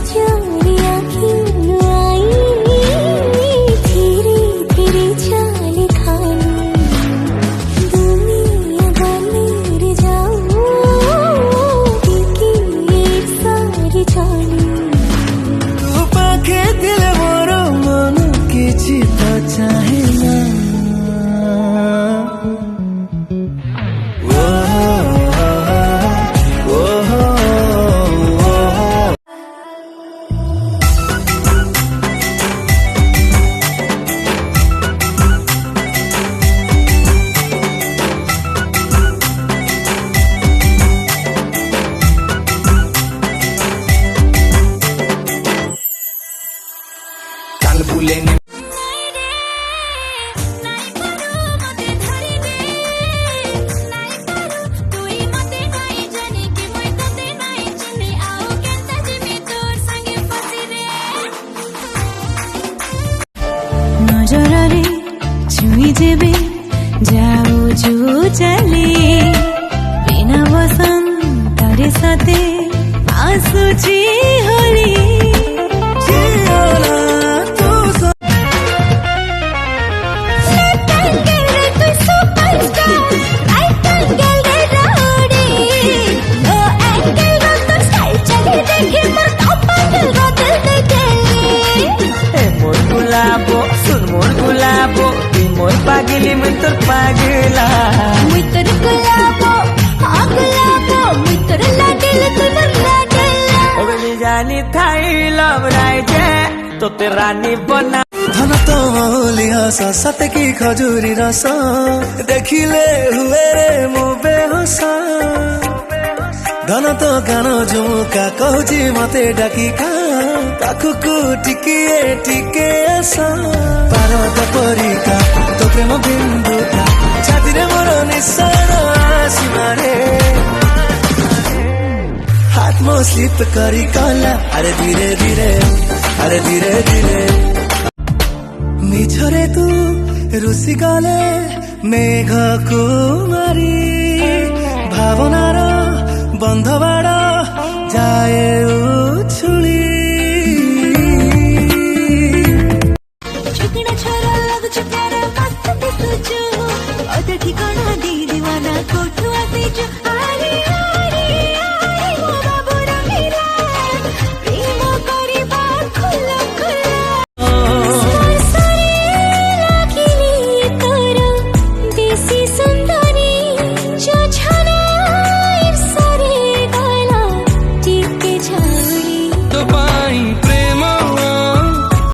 चोरी आँखी आई धीरे धीरे चाल खानी दुनिया बनेर जाऊ की सारी जानी तू पाखे दिल मोर मन किछि तो चाहे ना नजर छुई जेबे जाओ जो चले बिना बसंतर साथे आसुची होली पागली मैं तोर पागला मुई तोर गुलाबो हाँ गुलाबो मुई तोर लाडल तोर लाडला ओबे मी जानी थाई लव राइजे तो ते रानी बना धन तो लिहस सते की खजूरी रस देखिले हुए रे मो बेहोस धन तो गान झुमुका कहूची मते डाकी खा पाखुकु टिकिए टिके आस पारद परिका तो प्रेम बिंदुका छातीरे मोर निशान आसीमारे हाथ मो स्लिप करी कला अरे धीरे धीरे अरे धीरे धीरे मिछरे तू रुसी गले मेघ कुमारी भावनार बंध बाड़ जाए